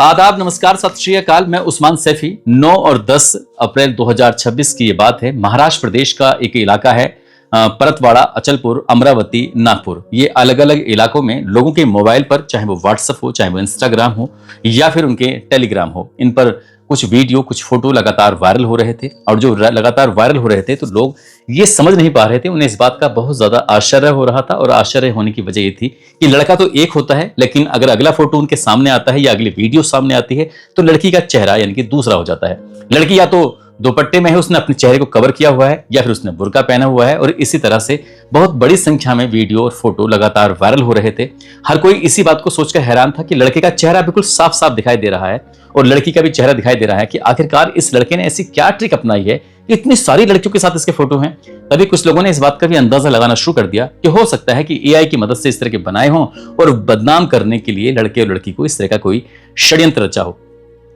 आदाब, नमस्कार, सत श्री अकाल। मैं उस्मान सैफी। 9 और 10 अप्रैल 2026 की ये बात है। महाराष्ट्र प्रदेश का एक इलाका है परतवाड़ा, अचलपुर, अमरावती, नागपुर। ये अलग अलग इलाकों में लोगों के मोबाइल पर, चाहे वो व्हाट्सएप हो, चाहे वो इंस्टाग्राम हो या फिर उनके टेलीग्राम हो, इन पर कुछ वीडियो, कुछ फोटो लगातार वायरल हो रहे थे। और जो लगातार वायरल हो रहे थे तो लोग ये समझ नहीं पा रहे थे, उन्हें इस बात का बहुत ज्यादा आश्चर्य हो रहा था। और आश्चर्य होने की वजह ये थी कि लड़का तो एक होता है, लेकिन अगर अगला फोटो उनके सामने आता है या अगली वीडियो सामने आती है तो लड़की का चेहरा यानी कि दूसरा हो जाता है। लड़की या तो दुपट्टे में है, उसने अपने चेहरे को कवर किया हुआ है, या फिर उसने बुर्का पहना हुआ है। और इसी तरह से बहुत बड़ी संख्या में वीडियो और फोटो लगातार वायरल हो रहे थे। हर कोई इसी बात को सोचकर हैरान था कि लड़के का चेहरा बिल्कुल साफ साफ दिखाई दे रहा है और लड़की का भी चेहरा दिखाई दे रहा है कि आखिरकार इस लड़के ने ऐसी क्या ट्रिक अपनाई है कि इतनी सारी लड़कियों के साथ इसके फोटो हैं। तभी कुछ लोगों ने इस बात का भी अंदाजा लगाना शुरू कर दिया कि हो सकता है कि एआई की मदद से इस तरह के बनाए हों और बदनाम करने के लिए लड़के और लड़की को इस तरह का कोई षड्यंत्र रचा हो।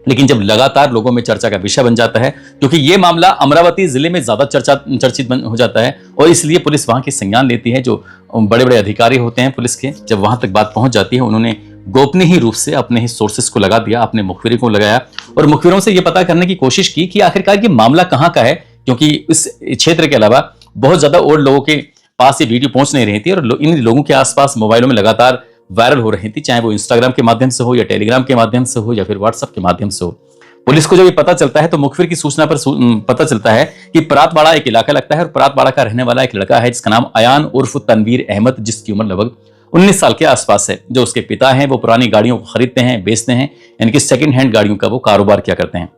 लेकिन जब लगातार लोगों में चर्चा का विषय बन जाता है, क्योंकि ये मामला अमरावती जिले में ज्यादा चर्चित हो जाता है और इसलिए पुलिस वहां की संज्ञान लेती है। जो बड़े बड़े अधिकारी होते हैं पुलिस के, जब वहां तक बात पहुंच जाती है, उन्होंने गोपनीय ही रूप से अपने ही सोर्सेस को लगा दिया, अपने मुखबिरों को लगाया और मुखबिरों से यह पता करने की कोशिश की कि आखिरकार ये मामला कहाँ का है। क्योंकि इस क्षेत्र के अलावा बहुत ज्यादा और लोगों के पास ये वीडियो पहुंच नहीं रही थी और इन लोगों के आसपास मोबाइलों में लगातार वायरल हो रही थी, चाहे वो इंस्टाग्राम के माध्यम से हो या टेलीग्राम के माध्यम से हो या फिर व्हाट्सएप के माध्यम से हो। पुलिस को जब ये पता चलता है तो मुखबिर की सूचना पर पता चलता है कि परातवाड़ा एक इलाका लगता है और परातवाड़ा का रहने वाला एक लड़का है जिसका नाम अयान उर्फ तनवीर अहमद, जिसकी उम्र लगभग 19 साल के आसपास है। जो उसके पिता हैं वो पुरानी गाड़ियों को खरीदते हैं, बेचते हैं, यानी कि सेकंड हैंड गाड़ियों का वो कारोबार किया करते हैं।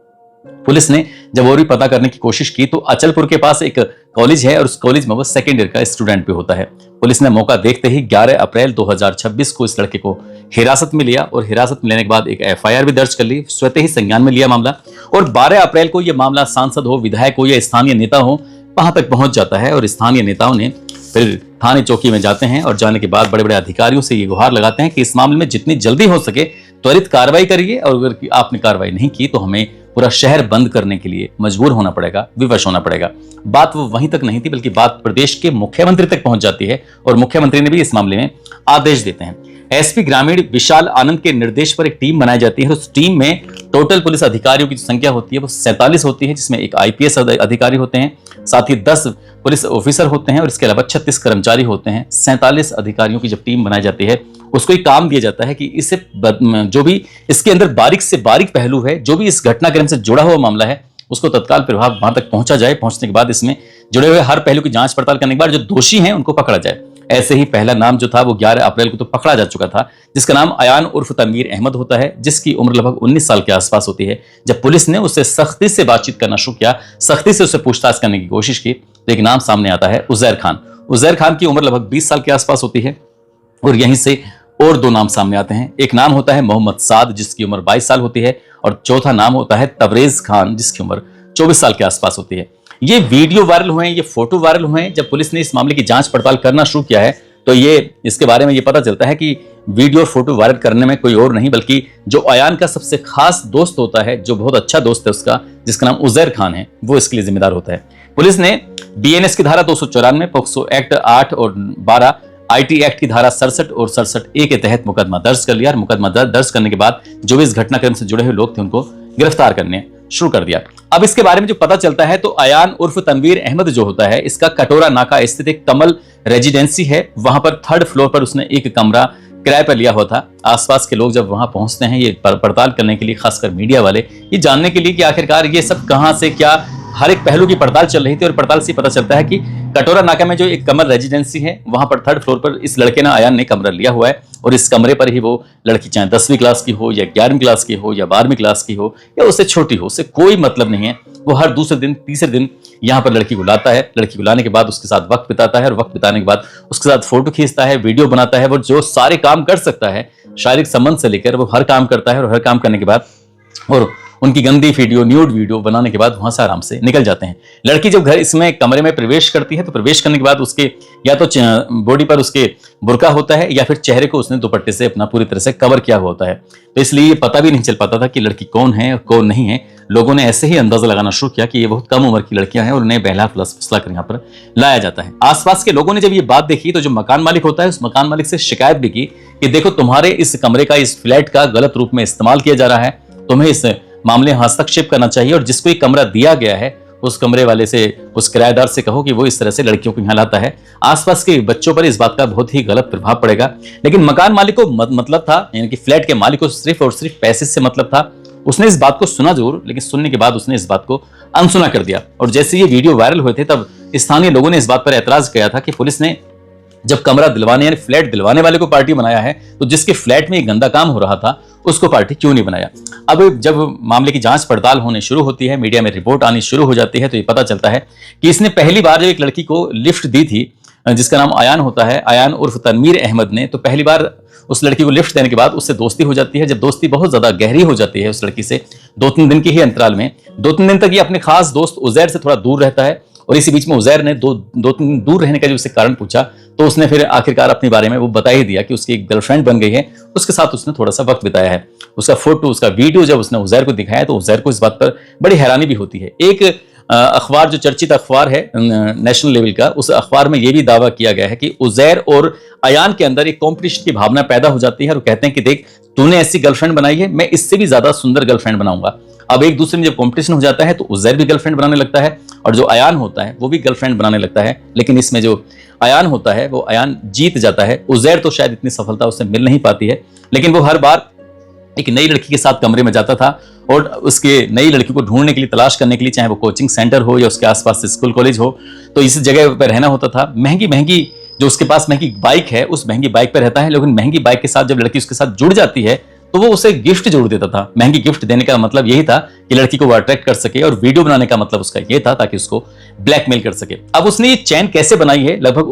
पुलिस ने जब और भी पता करने की कोशिश की तो अचलपुर के पास एक कॉलेज है और उस कॉलेज में वो सेकेंड ईयर का स्टूडेंट भी होता है। पुलिस ने मौका देखते ही 11 अप्रैल 2026 को इस लड़के को हिरासत में लिया और हिरासत में लेने के बाद एक एफआईआर भी दर्ज कर ली, स्वतः ही संज्ञान में लिया मामला। और 12 अप्रैल को यह मामला सांसद हो, विधायक हो या स्थानीय नेता हो, वहां तक पहुंच जाता है। और स्थानीय नेताओं ने फिर थाने चौकी में जाते हैं और जाने के बाद बड़े बड़े अधिकारियों से ये गुहार लगाते हैं कि इस मामले में जितनी जल्दी हो सके त्वरित कार्रवाई करिए और अगर आपने कार्रवाई नहीं की तो हमें पूरा शहर बंद करने के लिए मजबूर होना पड़ेगा, विवश होना पड़ेगा। बात वो वहीं तक नहीं थी, बल्कि बात प्रदेश के मुख्यमंत्री तक पहुंच जाती है और मुख्यमंत्री ने भी इस मामले में आदेश देते हैं। एसपी ग्रामीण विशाल आनंद के निर्देश पर एक टीम बनाई जाती है। उस टीम में टोटल पुलिस अधिकारियों की जो संख्या होती है वो 47 होती है, जिसमें एक आईपीएस अधिकारी होते हैं, साथ ही 10 पुलिस ऑफिसर होते हैं और इसके अलावा 36 कर्मचारी होते हैं। 47 अधिकारियों की जब टीम बनाई जाती है उसको एक काम दिया जाता है कि इसे जो भी इसके अंदर बारीक से बारीक पहलू है, जो भी इस घटनाक्रम से जुड़ा हुआ मामला है, उसको तत्काल प्रभाव वहां तक पहुंचा जाए। पहुंचने के बाद इसमें जुड़े हुए हर पहलू की जांच पड़ताल करने के बाद जो दोषी हैं उनको पकड़ा जाए। ऐसे ही पहला नाम जो था वो 11 अप्रैल को तो पकड़ा जा चुका था, जिसका नाम अयान उर्फ तनवीर अहमद होता है, जिसकी उम्र लगभग 19 साल के आसपास होती है। जब पुलिस ने उससे सख्ती से बातचीत करना शुरू किया, सख्ती से उससे पूछताछ करने की कोशिश की, तो एक नाम सामने आता है उजैर खान। उजैर खान की उम्र लगभग 20 साल के आसपास होती है और यहीं से और 2 नाम सामने आते हैं। एक नाम होता है मोहम्मद साद, जिसकी उम्र 22 साल होती है, और चौथा नाम होता है तबरेज खान, जिसकी उम्र 24 साल के आसपास होती है। ये वीडियो वायरल हुए, ये फोटो वायरल हुए। जब पुलिस ने इस मामले की जांच पड़ताल करना शुरू किया है तो इसके बारे में ये पता चलता है कि वीडियो और फोटो वायरल करने में कोई और नहीं बल्कि जो अयान का सबसे खास दोस्त होता है, जो बहुत अच्छा दोस्त है उसका, जिसका नाम उजैर खान है, वो इसके लिए जिम्मेदार होता है। पुलिस ने बीएनएस की धारा 294, पोक्सो एक्ट 8 और 12, आईटी एक्ट की धारा 67 और 67A के तहत मुकदमा दर्ज कर लिया। और मुकदमा दर्ज करने के बाद जो भी इस घटनाक्रम से जुड़े हुए लोग थे उनको गिरफ्तार करने शुरू कर दिया। अब इसके बारे में जो पता चलता है तो अयान उर्फ तनवीर अहमद जो होता है, इसका कटोरा नाका स्थित एक कमल रेजिडेंसी है, वहां पर 3rd फ्लोर पर उसने एक कमरा किराए पर लिया हुआ था। आसपास के लोग जब वहां पहुंचते हैं ये पड़ताल करने के लिए, खासकर मीडिया वाले, ये जानने के लिए कि आखिरकार ये सब कहां से क्या, हर एक पहलू की पड़ताल चल रही थी। और पड़ताल से पता चलता है कि कटोरा नाका में जो एक कमल रेजिडेंसी है वहां पर 3rd फ्लोर पर इस लड़के ने, अयान ने, कमरा लिया हुआ है और इस कमरे पर ही वो लड़की, चाहे 10वीं क्लास की हो या 11वीं क्लास की हो या 12वीं क्लास की हो या उससे छोटी हो, उससे कोई मतलब नहीं है, वो हर दूसरे दिन तीसरे दिन यहाँ पर लड़की को लाता है। लड़की को लाने के बाद उसके साथ वक्त बिताता है और वक्त बिताने के बाद उसके साथ फोटो खींचता है, वीडियो बनाता है। वो जो सारे काम कर सकता है शारीरिक संबंध से लेकर, वो हर काम करता है और हर काम करने के बाद और उनकी गंदी वीडियो, न्यूड वीडियो बनाने के बाद वहां से आराम से निकल जाते हैं। लड़की जब घर इसमें कमरे में प्रवेश करती है तो प्रवेश करने के बाद उसके या तो बॉडी पर उसके बुर्का होता है या फिर चेहरे को उसने दुपट्टे से अपना पूरी तरह से कवर किया हुआ होता है। तो इसलिए ये पता भी नहीं चल पाता था कि लड़की कौन है और कौन नहीं है। लोगों ने ऐसे ही अंदाजा लगाना शुरू किया कि ये बहुत कम उम्र की लड़कियां हैं और उन्हें बहला फुसला कर यहाँ पर लाया जाता है। आसपास के लोगों ने जब ये बात देखी तो जो मकान मालिक होता है उस मकान मालिक से शिकायत भी की कि देखो तुम्हारे इस कमरे का, इस फ्लैट का गलत रूप में इस्तेमाल किया जा रहा है, तुम्हें इस मामले में हस्तक्षेप करना चाहिए और जिसको ये कमरा दिया गया है उस कमरे वाले से, उस किराएदार से कहो कि वो इस तरह से लड़कियों को यहाँ लाता है। आसपास के बच्चों पर इस बात का बहुत ही गलत प्रभाव पड़ेगा। लेकिन मकान मालिक को मतलब था, यानी कि फ्लैट के मालिक को सिर्फ और सिर्फ पैसे से मतलब था। उसने इस बात को सुना जरूर, लेकिन सुनने के बाद उसने इस बात को अनसुना कर दिया। और जैसे ये वीडियो वायरल हुए थे तब स्थानीय लोगों ने इस बात पर ऐतराज किया था कि पुलिस ने जब कमरा दिलवाने यानी फ्लैट दिलवाने वाले को पार्टी बनाया है तो जिसके फ्लैट में ये गंदा काम हो रहा था उसको पार्टी क्यों नहीं बनाया। अब जब मामले की जांच पड़ताल होने शुरू होती है, मीडिया में रिपोर्ट आनी शुरू हो जाती है, तो ये पता चलता है कि इसने पहली बार जब एक लड़की को लिफ्ट दी थी, जिसका नाम अयान होता है, अयान उर्फ तनवीर अहमद ने, तो पहली बार उस लड़की को लिफ्ट देने के बाद उससे दोस्ती हो जाती है। जब दोस्ती बहुत ज्यादा गहरी हो जाती है उस लड़की से, 2-3 दिन की ही अंतराल में, 2-3 दिन तक ये अपने खास दोस्त उजैर से थोड़ा दूर रहता है। और इसी बीच में उजैर ने 2-3 दिन दूर रहने का जो उससे कारण पूछा तो उसने फिर आखिरकार अपने बारे में वो बता ही दिया कि उसकी एक गर्लफ्रेंड बन गई है, उसके साथ उसने थोड़ा सा वक्त बिताया है। उसका फोटो, उसका वीडियो जब उसने उजैर को दिखाया तो उजैर को इस बात पर बड़ी हैरानी भी होती है। एक अखबार, जो चर्चित अखबार है नेशनल लेवल का, उस अखबार में यह भी दावा किया गया है कि उजैर और अयान के अंदर एक कॉम्पिटिशन की भावना पैदा हो जाती है और कहते हैं कि देख तूने ऐसी गर्लफ्रेंड बनाई है, मैं इससे भी ज्यादा सुंदर गर्लफ्रेंड बनाऊंगा। अब एक दूसरे में जब कॉम्पिटिशन हो जाता है तो उजैर भी गर्लफ्रेंड बनाने लगता है और जो अयान होता है वो भी गर्लफ्रेंड बनाने लगता है। लेकिन इसमें जो अयान होता है वो अयान जीत जाता है। उजैर तो शायद इतनी सफलता उससे मिल नहीं पाती है, लेकिन वो हर बार एक नई लड़की के साथ कमरे में जाता था और उसके नई लड़की को ढूंढने के लिए, तलाश करने के लिए, चाहे वो कोचिंग सेंटर हो या उसके आसपास स्कूल कॉलेज हो, तो इस जगह पर रहना होता था। महंगी महंगी जो उसके पास महंगी बाइक है उस महंगी बाइक पर रहता है, लेकिन महंगी बाइक के साथ जब लड़की उसके साथ जुड़ जाती है तो वो उसे गिफ्ट जरूर देता था। महंगी गिफ्ट देने का मतलब यही था कि लड़की को वो अट्रैक्ट कर सके, और वीडियो बनाने का मतलब उसका ये था ताकि उसको ब्लैकमेल कर सके। अब उसने ये चैन कैसे बनाई है, लगभग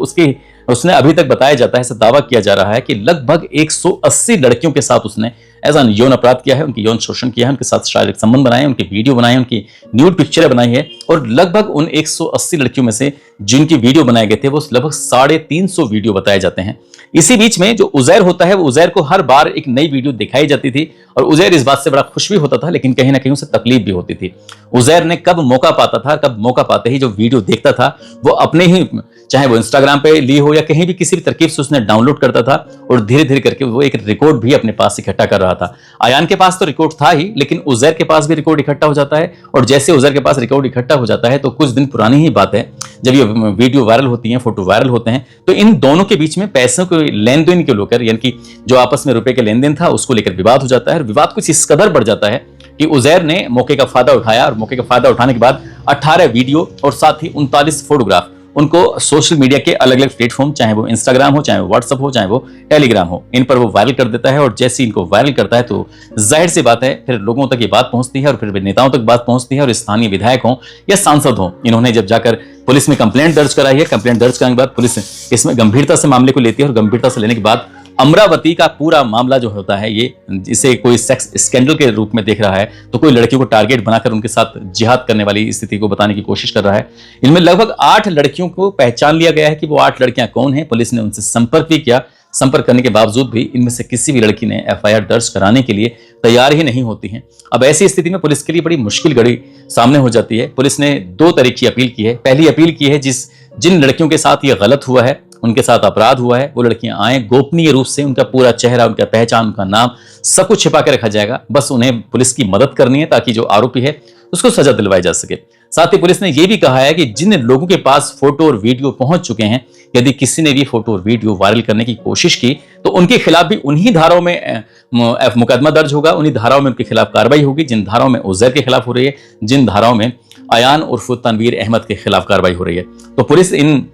उसने अभी तक बताया जाता है, ऐसा दावा किया जा रहा है कि लगभग 180 लड़कियों के साथ उसने ऐसा यौन अपराध किया है, उनकी यौन शोषण किया है, उनके साथ शारीरिक संबंध बनाए, उनके वीडियो बनाए, उनकी न्यूड पिक्चरें बनाई है। और लगभग उन 180 लड़कियों में से जिनकी वीडियो बनाए गए थे वो लगभग 350 वीडियो बताए जाते हैं। इसी बीच में जो उजैर होता है वो उजैर को हर बार एक नई वीडियो दिखाई जाती थी और उजैर इस बात से बड़ा खुश भी होता था, लेकिन कहीं ना कहीं उसे तकलीफ भी होती थी। उजैर ने कब मौका पाता था, कब मौका पाते ही जो वीडियो देखता था वो अपने ही, चाहे वो इंस्टाग्राम पे ली हो या कहीं भी किसी भी तरकीब से उसने डाउनलोड करता था और धीरे धीरे करके वो एक रिकॉर्ड भी अपने पास इकट्ठा कर रहा था। अयान के पास तो रिकॉर्ड था ही, लेकिन उजैर के पास भी रिकॉर्ड इकट्ठा हो जाता है। और जैसे उजैर के पास रिकॉर्ड इकट्ठा हो जाता है तो कुछ दिन पुरानी ही बात है, जब ये वीडियो वायरल होती है, फोटो वायरल होते हैं, तो इन दोनों के बीच में पैसों के लेन देन को लेकर, यानी कि जो आपस में रुपए के लेन देन था उसको लेकर विवाद हो जाता है। और विवाद कुछ इस कदर बढ़ जाता है कि उजैर ने मौके का फायदा उठाया और मौके का फायदा उठाने के बाद 18 वीडियो और साथ ही 39 फोटोग्राफ उनको सोशल मीडिया के अलग अलग प्लेटफॉर्म, चाहे वो इंस्टाग्राम हो, चाहे वो व्हाट्सएप हो, चाहे वो टेलीग्राम हो, इन पर वो वायरल कर देता है। और जैसे इनको वायरल करता है तो जाहिर सी बात है फिर लोगों तक ये बात पहुंचती है और फिर नेताओं तक बात पहुंचती है और स्थानीय विधायक हो या सांसद हो, इन्होंने जब जाकर पुलिस में कंप्लेंट दर्ज कराई है। कंप्लेंट दर्ज करने के बाद पुलिस इसमें गंभीरता से मामले को लेती है और गंभीरता से लेने के बाद अमरावती का पूरा मामला जो होता है, ये इसे कोई सेक्स स्कैंडल के रूप में देख रहा है, तो कोई लड़कियों को टारगेट बनाकर उनके साथ जिहाद करने वाली स्थिति को बताने की कोशिश कर रहा है। इनमें लगभग 8 लड़कियों को पहचान लिया गया है कि वो 8 लड़कियां कौन हैं। पुलिस ने उनसे संपर्क भी किया, संपर्क करने के बावजूद भी इनमें से किसी भी लड़की ने एफआईआर दर्ज कराने के लिए तैयार ही नहीं होती हैं। अब ऐसी स्थिति में पुलिस के लिए बड़ी मुश्किल घड़ी सामने हो जाती है। पुलिस ने 2 तरह की अपील की है। पहली अपील की है जिन लड़कियों के साथ ये गलत हुआ है, उनके साथ अपराध हुआ है, वो लड़कियां आए, गोपनीय रूप से उनका पूरा चेहरा, उनका पहचान, उनका नाम सब कुछ छिपा के रखा जाएगा। बस उन्हें पुलिस की मदद करनी है ताकि जो आरोपी है उसको सजा दिलवाई जा सके। साथ ही पुलिस ने यह भी कहा है कि जिन लोगों के पास फोटो और वीडियो पहुंच चुके हैं, यदि किसी ने भी फोटो और वीडियो वायरल करने की कोशिश की तो उनके खिलाफ भी उन्हीं धाराओं में मुकदमा दर्ज होगा, उन्हीं धाराओं में उनके खिलाफ कार्रवाई होगी जिन धाराओं में उजैर के खिलाफ हो रही है, जिन धाराओं में अयान उर्फ तनवीर अहमद के खिलाफ कार्रवाई हो रही है। तो पुलिस इन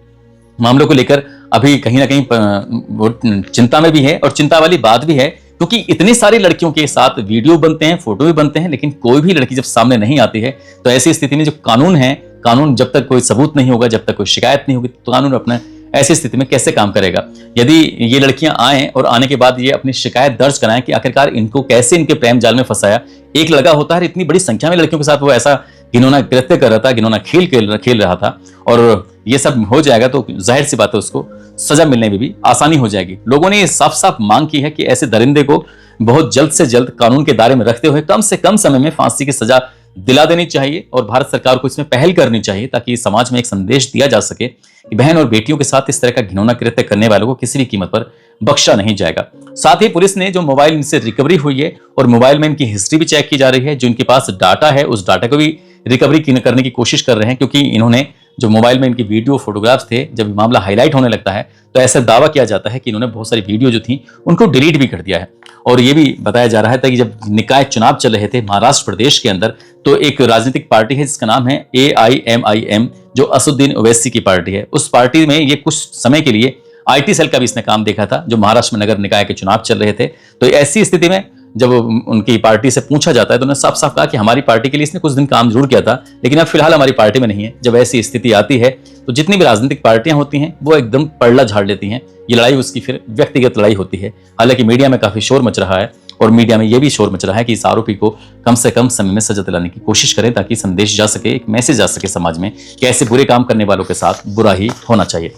मामलों को लेकर अभी कहीं ना कहीं चिंता में भी है। और चिंता वाली बात भी है क्योंकि इतनी सारी लड़कियों के साथ वीडियो बनते हैं, फोटो भी बनते हैं, लेकिन कोई भी लड़की जब सामने नहीं आती है तो ऐसी स्थिति में जो कानून है, कानून जब तक कोई सबूत नहीं होगा, जब तक कोई शिकायत नहीं होगी, तो कानून अपने ऐसी स्थिति में कैसे काम करेगा। यदि ये लड़कियां आए और आने के बाद ये अपनी शिकायत दर्ज कराएं कि आखिरकार इनको कैसे इनके प्रेम जाल में फंसाया। एक लड़का होता है, इतनी बड़ी संख्या में लड़कियों के साथ वो ऐसा घिनौना कृत्य कर रहा था, घिनौना खेल रहा था, और ये सब हो जाएगा तो जाहिर सी बात है उसको सजा मिलने में भी आसानी हो जाएगी। लोगों ने साफ साफ मांग की है कि ऐसे दरिंदे को बहुत जल्द से जल्द कानून के दायरे में रखते हुए कम से कम समय में फांसी की सजा दिला देनी चाहिए और भारत सरकार को इसमें पहल करनी चाहिए ताकि समाज में एक संदेश दिया जा सके कि बहन और बेटियों के साथ इस तरह का घिनौना कृत्य करने वालों को किसी भी कीमत पर बख्शा नहीं जाएगा। साथ ही पुलिस ने जो मोबाइल इनसे रिकवरी हुई है और मोबाइल में इनकी हिस्ट्री भी चेक की जा रही है, जो इनके पास डाटा है उस डाटा को भी रिकवरी करने की कोशिश कर रहे हैं, क्योंकि इन्होंने जो मोबाइल में इनकी वीडियो फोटोग्राफ्स थे, जब ये मामला हाईलाइट होने लगता है तो ऐसा दावा किया जाता है कि इन्होंने बहुत सारी वीडियो जो थी उनको डिलीट भी कर दिया है। और ये भी बताया जा रहा था कि जब निकाय चुनाव चल रहे थे महाराष्ट्र प्रदेश के अंदर, तो एक राजनीतिक पार्टी है जिसका नाम है AIMIM, जो असुद्दीन ओवैसी की पार्टी है। उस पार्टी में ये कुछ समय के लिए IT सेल का भी इसने काम देखा था, जो महाराष्ट्र में नगर निकाय के चुनाव चल रहे थे। तो ऐसी स्थिति में जब उनकी पार्टी से पूछा जाता है तो उन्होंने साफ साफ कहा कि हमारी पार्टी के लिए इसने कुछ दिन काम जरूर किया था, लेकिन अब फिलहाल हमारी पार्टी में नहीं है। जब ऐसी स्थिति आती है तो जितनी भी राजनीतिक पार्टियां होती हैं वो एकदम पड़ला झाड़ लेती हैं। ये लड़ाई उसकी फिर व्यक्तिगत लड़ाई होती है। हालांकि मीडिया में काफी शोर मच रहा है और मीडिया में ये भी शोर मच रहा है कि इस आरोपी को कम से कम समय में सजा दिलाने की कोशिश करें, ताकि संदेश जा सके, एक मैसेज जा सके समाज में कि ऐसे बुरे काम करने वालों के साथ बुरा ही होना चाहिए।